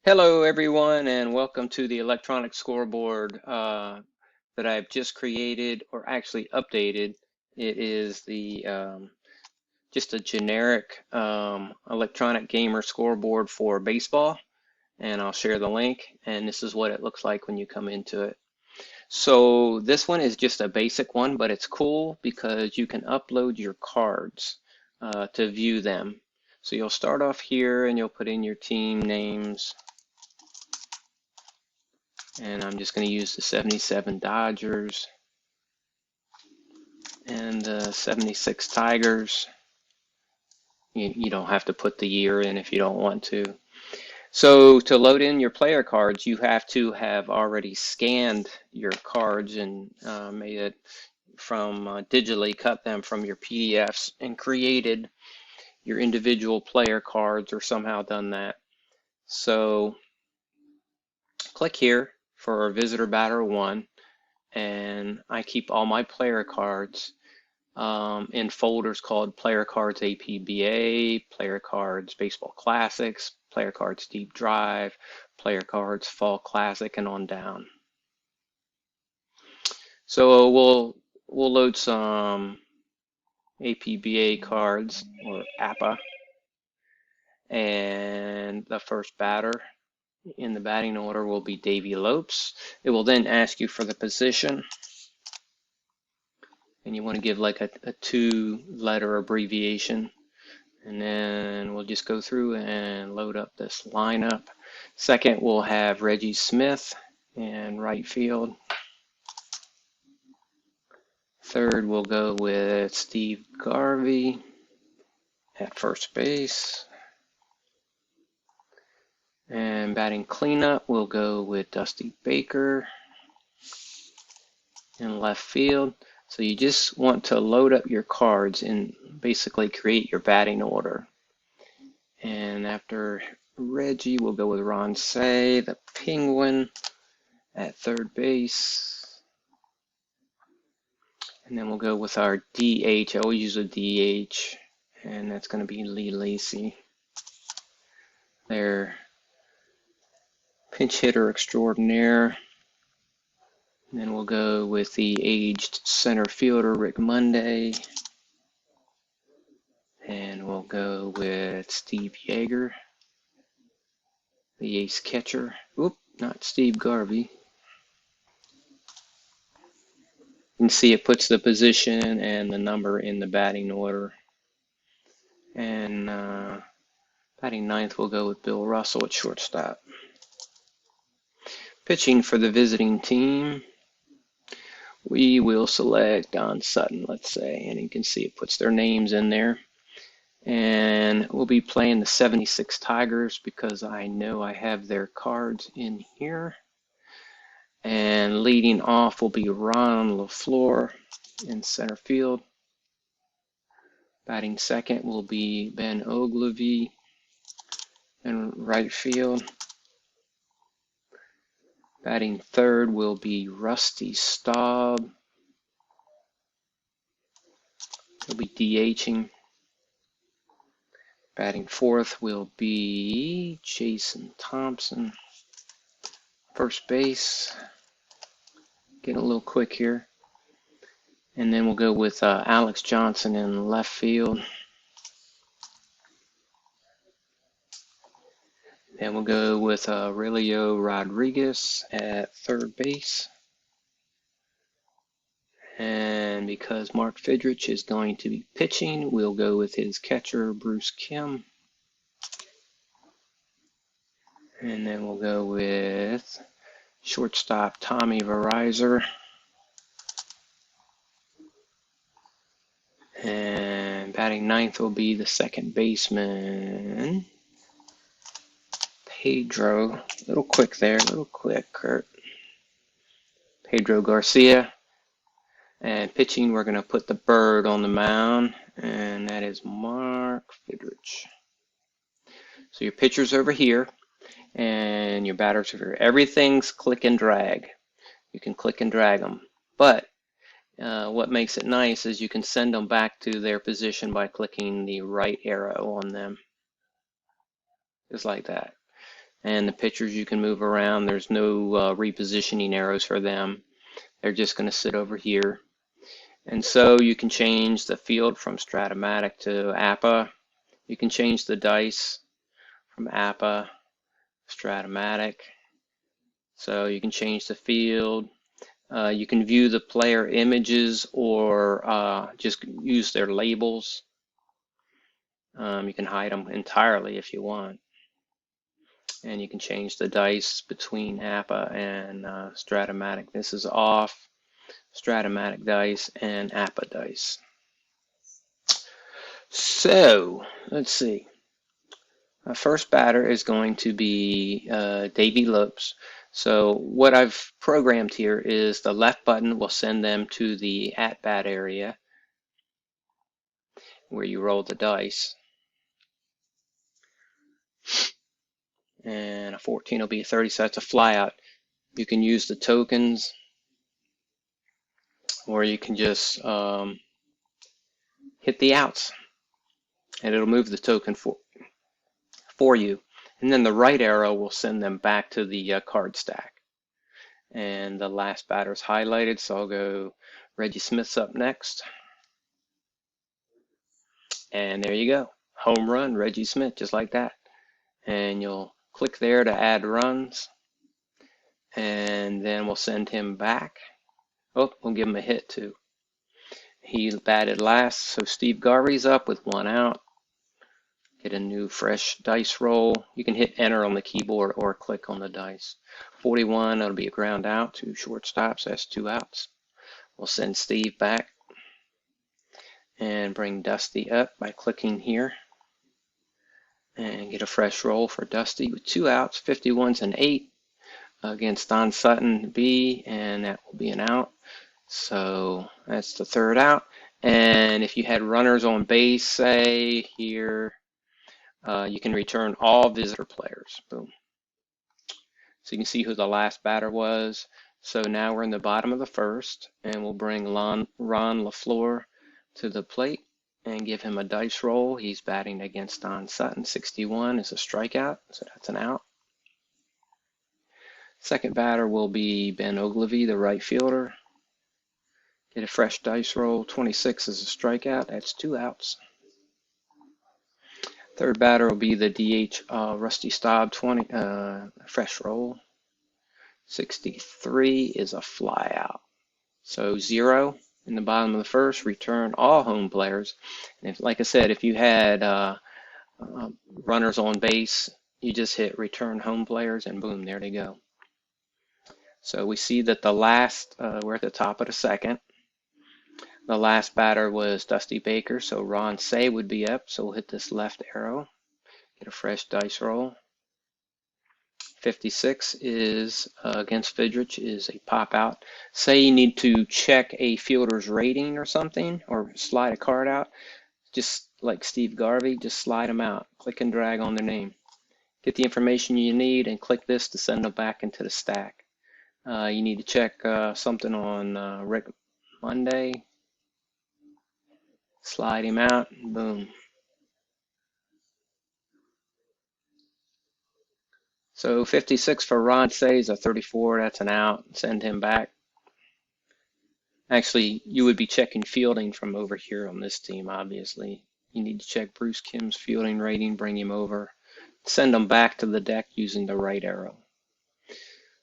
Hello, everyone, and welcome to the electronic scoreboard that I've just created, or actually updated. It is the just a generic electronic gamer scoreboard for baseball, and I'll share the link. And this is what it looks like when you come into it. So this one is just a basic one, but it's cool because you can upload your cards to view them. So you'll start off here, and you'll put in your team names. And I'm just going to use the 77 Dodgers and the 76 Tigers. You don't have to put the year in if you don't want to. So to load in your player cards, you have to have already scanned your cards and made it from digitally cut them from your PDFs and created your individual player cards or somehow done that. So click here for visitor batter 1. And I keep all my player cards in folders called Player Cards APBA, Player Cards Baseball Classics, Player Cards Deep Drive, Player Cards Fall Classic, and on down. So we'll load some APBA cards, or APBA, and the first batter in the batting order will be Davey Lopes. It will then ask you for the position. And you want to give like a 2-letter abbreviation. And then we'll just go through and load up this lineup. Second, we'll have Reggie Smith in right field. Third, we'll go with Steve Garvey at first base. And batting cleanup, we'll go with Dusty Baker in left field. So you just want to load up your cards and basically create your batting order. And after Reggie, we'll go with Ron Say, the Penguin, at third base. And then we'll go with our DH. I always use a DH, and that's going to be Lee Lacy. Their pinch hitter extraordinaire. And then we'll go with the aged center fielder, Rick Monday. And we'll go with Steve Yeager, the ace catcher. Oop, not Steve Garvey. You can see it puts the position and the number in the batting order. And batting ninth, we'll go with Bill Russell at shortstop. Pitching for the visiting team, we will select Don Sutton, let's say, and you can see it puts their names in there. And we'll be playing the 76 Tigers because I know I have their cards in here. And leading off will be Ron LaFleur in center field. Batting second will be Ben Ogilvy in right field. Batting third will be Rusty Staub. He'll be DHing. Batting fourth will be Jason Thompson. First base. Getting a little quick here. And then we'll go with Alex Johnson in left field. Then we'll go with Aurelio Rodriguez at third base. And because Mark Fidrich is going to be pitching, we'll go with his catcher, Bruce Kim. And then we'll go with shortstop, Tommy Verizor. And batting ninth will be the second baseman, Pedro. A little quick there, a little quick, Kurt. Pedro Garcia. And pitching, we're going to put the bird on the mound, and that is Mark Fidrich. So your pitcher's over here, and your batter's over here. Everything's click and drag. You can click and drag them. But what makes it nice is you can send them back to their position by clicking the right arrow on them. Just like that. And the pitchers you can move around. There's no repositioning arrows for them. They're just going to sit over here. And so you can change the field from Strat-O-Matic to APBA. You can change the dice from APBA, Strat-O-Matic. So you can change the field. You can view the player images or just use their labels. You can hide them entirely if you want. And you can change the dice between APBA and Strat-O-Matic. This is off, Strat-O-Matic dice and APBA dice. So let's see. Our first batter is going to be Davey Lopes. So what I've programmed here is the left button will send them to the at-bat area where you roll the dice. And a 14 will be a 30, so that's a flyout. You can use the tokens, or you can just hit the outs, and it'll move the token for you. And then the right arrow will send them back to the card stack. And the last batter is highlighted, so I'll go Reggie Smith's up next. And there you go. Home run, Reggie Smith, just like that. And you'll click there to add runs. And then we'll send him back. Oh, we'll give him a hit too. He batted last, so Steve Garvey's up with 1 out. Get a new fresh dice roll. You can hit enter on the keyboard or click on the dice. 41, that'll be a ground out, 2 shortstops, that's 2 outs. We'll send Steve back and bring Dusty up by clicking here and get a fresh roll for Dusty with 2 outs. 51's an 8 against Don Sutton B, and that will be an out. So that's the 3rd out. And if you had runners on base, say here, you can return all visitor players. Boom. So you can see who the last batter was. So now we're in the bottom of the 1st, and we'll bring Ron LaFleur to the plate and give him a dice roll. He's batting against Don Sutton. 61 is a strikeout, so that's an out. Second batter will be Ben Ogilvy, the right fielder. Get a fresh dice roll. 26 is a strikeout, that's 2 outs. Third batter will be the DH Rusty Staub, 20 fresh roll. 63 is a flyout. So 0 in the bottom of the 1st. Return all home players. And if, like I said, if you had runners on base, you just hit return home players, and boom, there they go. So we see that the last we're at the top of the 2nd. The last batter was Dusty Baker, so Ron Say would be up. So we'll hit this left arrow, get a fresh dice roll. 56 is against Fidrich is a pop out. Say you need to check a fielder's rating or something, or slide a card out, just like Steve Garvey, just slide them out. Click and drag on their name. Get the information you need and click this to send them back into the stack. You need to check something on Rick Monday. Slide him out, and boom. So 56 for Ron Say's a 34, that's an out. Send him back. Actually, you would be checking fielding from over here on this team, obviously. You need to check Bruce Kim's fielding rating, bring him over. Send him back to the deck using the right arrow.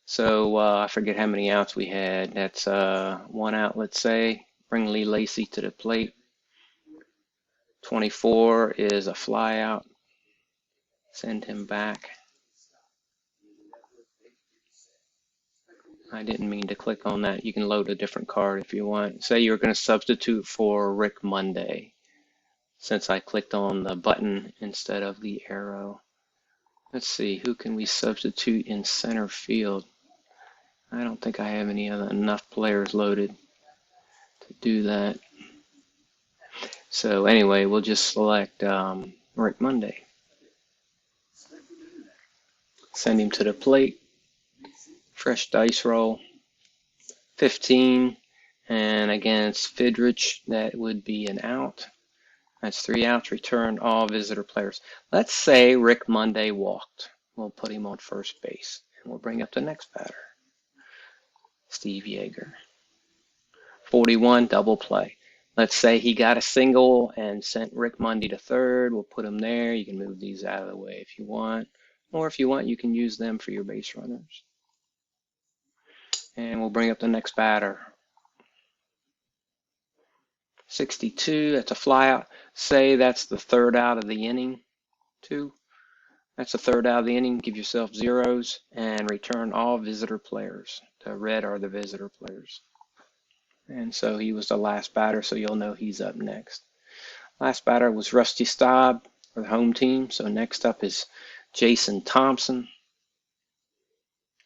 So I forget how many outs we had. That's 1 out, let's say. Bring Lee Lacy to the plate. 24 is a fly out. Send him back. I didn't mean to click on that. You can load a different card if you want. Say you're going to substitute for Rick Monday, since I clicked on the button instead of the arrow. Let's see, who can we substitute in center field? I don't think I have enough players loaded to do that. So anyway, we'll just select Rick Monday. Send him to the plate. Fresh dice roll. 15. And against Fidrich, that would be an out. That's 3 outs. Return all visitor players. Let's say Rick Monday walked. We'll put him on first base. And we'll bring up the next batter, Steve Yeager. 41, double play. Let's say he got a single and sent Rick Mundy to third. We'll put him there. You can move these out of the way if you want. Or if you want, you can use them for your base runners. And we'll bring up the next batter. 62, that's a flyout. Say that's the third out of the inning, 2. That's the third out of the inning. Give yourself zeros and return all visitor players. The red are the visitor players. And so he was the last batter, so you'll know he's up next. Last batter was Rusty Staub for the home team. So next up is Jason Thompson.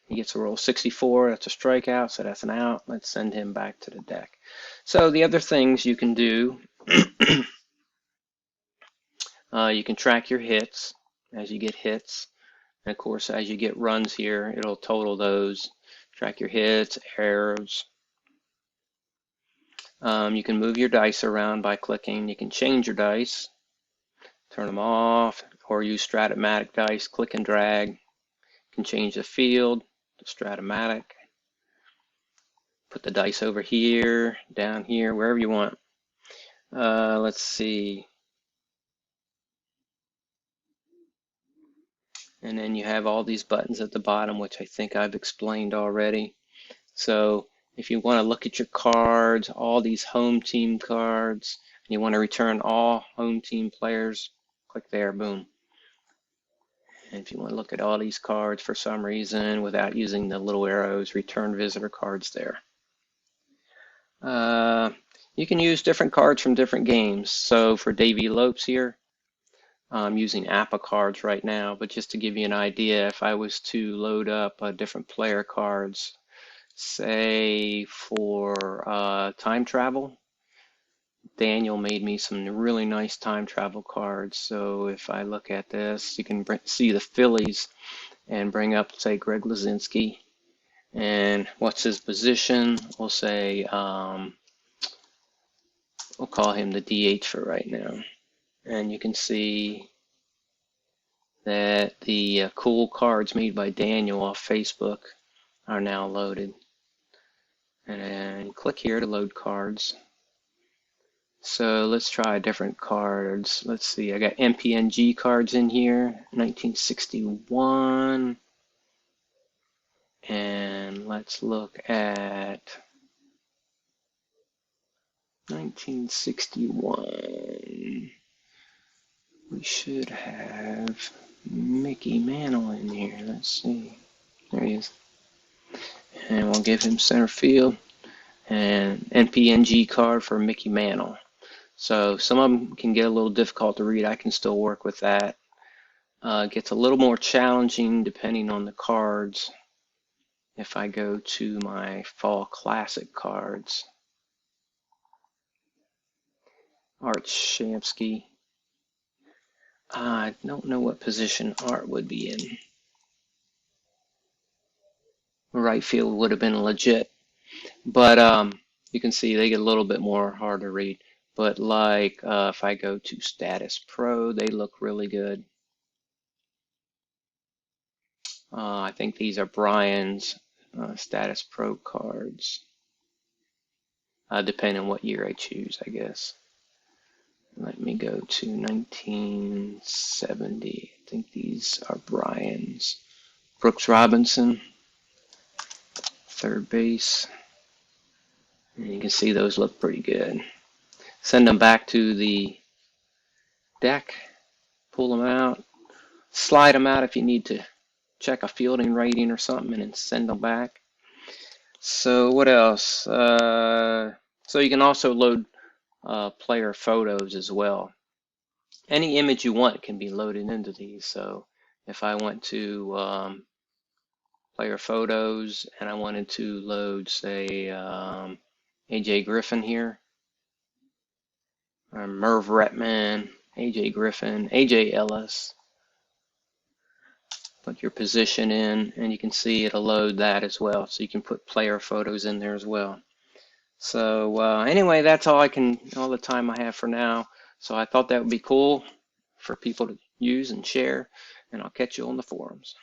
He gets a roll 64. That's a strikeout, so that's an out. Let's send him back to the deck. So the other things you can do, you can track your hits as you get hits. And of course, as you get runs here, it'll total those. Track your hits, errors. You can move your dice around by clicking. You can change your dice, turn them off, or use Strat-O-Matic dice. Click and drag. You can change the field to Strat-O-Matic. Put the dice over here, down here, wherever you want. Let's see. And then you have all these buttons at the bottom, which I think I've explained already. So if you want to look at your cards, all these home team cards, and you want to return all home team players, click there, boom. And if you want to look at all these cards for some reason without using the little arrows, return visitor cards there. You can use different cards from different games. So for Davey Lopes here, I'm using APBA cards right now, but just to give you an idea, if I was to load up different player cards, say for time travel, Daniel made me some really nice time travel cards. So if I look at this, you can see the Phillies and bring up, say, Greg Luzinski. And what's his position? We'll say, we'll call him the DH for right now. And you can see that the cool cards made by Daniel off Facebook are now loaded. And then click here to load cards. So let's try different cards. Let's see, I got MPNG cards in here, 1961. And let's look at 1961. We should have Mickey Mantle in here. Let's see. There he is. And we'll give him center field and NPNG card for Mickey Mantle. So some of them can get a little difficult to read. I can still work with that. It gets a little more challenging depending on the cards. If I go to my Fall Classic cards, Art Shamsky. I don't know what position Art would be in. Right field would have been legit, but you can see they get a little bit more hard to read. But like if I go to Status Pro, they look really good. I think these are Brian's Status Pro cards, depending on what year I choose, I guess. Let me go to 1970. I think these are Brian's. Brooks Robinson, third base. And you can see those look pretty good. Send them back to the deck, pull them out, slide them out if you need to check a fielding rating or something, and then send them back. So what else? So you can also load player photos as well. Any image you want can be loaded into these. So if I went to player photos and I wanted to load, say, AJ Griffin here, or Merv Retman, AJ Griffin, AJ Ellis, put your position in, and you can see it'll load that as well. So you can put player photos in there as well. So anyway, that's all the time I have for now. So I thought that would be cool for people to use and share. and I'll catch you on the forums.